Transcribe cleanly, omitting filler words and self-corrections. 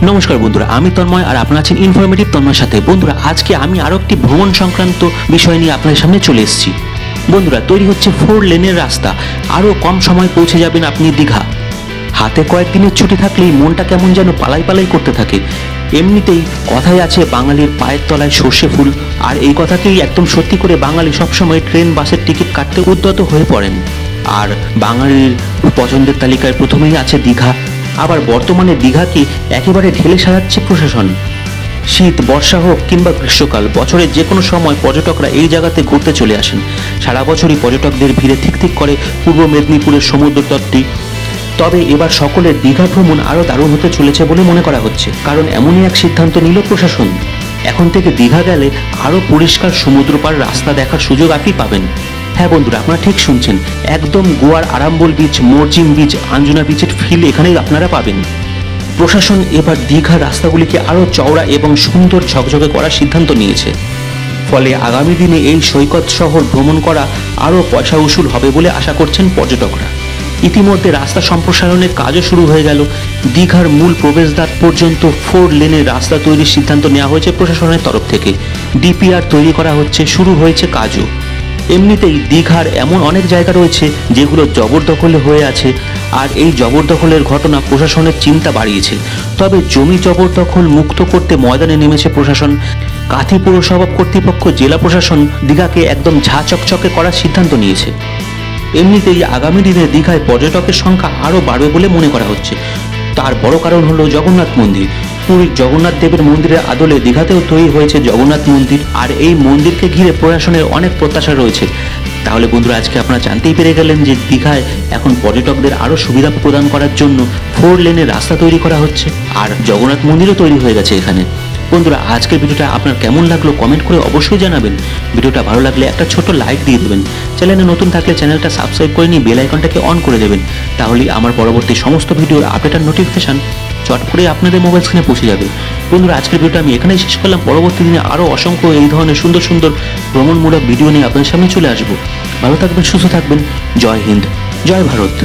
নমস্কার বন্ধুরা, আমি তন্ময় আর আপনারা আছেন ইনফরমেটিভ তন্ময়ের সাথে। বন্ধুরা, আজকে আমি আরও একটি ভ্রমণ সংক্রান্ত বিষয় নিয়ে আপনাদের সামনে চলে এসেছি। বন্ধুরা, তৈরি হচ্ছে 4 লেনের রাস্তা। আরও কম সময় পৌঁছে যাবেন আপনি দীঘা। হাতে কয়েকদিনের ছুটি থাকলেই মনটা কেমন যেন পালাই পালাই করতে থাকে। এমনিতেই কথায় আছে বাঙালির পায়ের তলায় সর্ষে ফুল, আর এই কথাকেই একদম সত্যি করে বাঙালি সবসময় ট্রেন বাসের টিকিট কাটতে উদ্যত হয়ে পড়েন। আর বাঙালির পছন্দের তালিকায় প্রথমেই আছে দীঘা। আবার বর্তমানে দীঘাকে একেবারে ঢেলে সাজাচ্ছে প্রশাসন। শীত, বর্ষা হোক কিংবা গ্রীষ্মকাল, বছরের যে কোনো সময় পর্যটকরা এই জায়গাতে ঘুরতে চলে আসেন। সারা বছরই পর্যটকদের ভিড়ে ঠিক করে পূর্ব মেদিনীপুরের সমুদ্র তটটি। তবে এবার সকলের দীঘা ভ্রমণ আরও দারুণ হতে চলেছে বলে মনে করা হচ্ছে, কারণ এমনই এক সিদ্ধান্ত নিল প্রশাসন। এখন থেকে দীঘা গেলে আরও পরিষ্কার সমুদ্র পার রাস্তা দেখার সুযোগ আপনি পাবেন। হ্যাঁ বন্ধুরা, আপনারা ঠিক শুনছেন, একদম গোয়ার আরাম্বল বিচ, মরজিম বিচ, আঞ্জনা বিচের ফিল এখানেই আপনারা পাবেন। প্রশাসন এবার দীঘার রাস্তাগুলিকে আরও চওড়া এবং সুন্দর ঝকঝকে করার সিদ্ধান্ত নিয়েছে। ফলে আগামী দিনে এই সৈকত শহর ভ্রমণ করা আরও পয়সা উসুল হবে বলে আশা করছেন পর্যটকরা। ইতিমধ্যে রাস্তা সম্প্রসারণের কাজও শুরু হয়ে গেল। দীঘার মূল প্রবেশদ্বার পর্যন্ত 4 লেনের রাস্তা তৈরির সিদ্ধান্ত নেওয়া হয়েছে প্রশাসনের তরফ থেকে। ডিপিআর তৈরি করা হচ্ছে, শুরু হয়েছে কাজও। এমনিতেই দীঘার এমন অনেক জায়গা রয়েছে যেগুলো জবরদখলে হয়ে আছে, আর এই জবরদখলের ঘটনা প্রশাসনের চিন্তা বাড়িয়েছে। তবে জমি জবরদখল মুক্ত করতে ময়দানে নেমেছে প্রশাসন। কাঁথি পৌরসভা কর্তৃপক্ষ, জেলা প্রশাসন দীঘাকে একদম ঝা চকচকে করার সিদ্ধান্ত নিয়েছে। এমনিতেই আগামী দিনে দীঘায় পর্যটকের সংখ্যা আরও বাড়বে বলে মনে করা হচ্ছে। তার বড় কারণ হলো জগন্নাথ মন্দির। পুরীর জগন্নাথ দেবের মন্দিরের আদলে দীঘাতেও তৈরি হয়েছে জগন্নাথ মন্দির, আর এই মন্দিরকে ঘিরে প্রশাসনের অনেক প্রত্যাশা রয়েছে। তাহলে বন্ধুরা, আজকে আপনারা জানতেই পেরে গেলেন যে দীঘায় এখন পর্যটকদের আরও সুবিধা প্রদান করার জন্য 4 লেনের রাস্তা তৈরি করা হচ্ছে, আর জগন্নাথ মন্দিরও তৈরি হয়ে গেছে এখানে। বন্ধুরা, আজকের ভিডিওটা আপনার কেমন লাগলো কমেন্ট করে অবশ্যই জানাবেন। ভিডিওটা ভালো লাগলে একটা ছোট লাইক দিয়ে দেবেন। চ্যানেলে নতুন থাকলে চ্যানেলটা সাবস্ক্রাইব করে নিয়ে বেল আইকনটাকে অন করে দেবেন। তাহলেই আমার পরবর্তী সমস্ত ভিডিওর আপডেট আর নোটিফিকেশান চট করে আপনাদের মোবাইল স্ক্রিনে পৌঁছে যাবে। বন্ধুরা, আজকের ভিডিওটা আমি এখানেই শেষ করলাম। পরবর্তী দিনে আরও অসংখ্য এই ধরনের সুন্দর সুন্দর ভ্রমণমূলক ভিডিও নিয়ে আপনাদের সামনে চলে আসবো। ভালো থাকবেন, সুস্থ থাকবেন। জয় হিন্দ, জয় ভারত।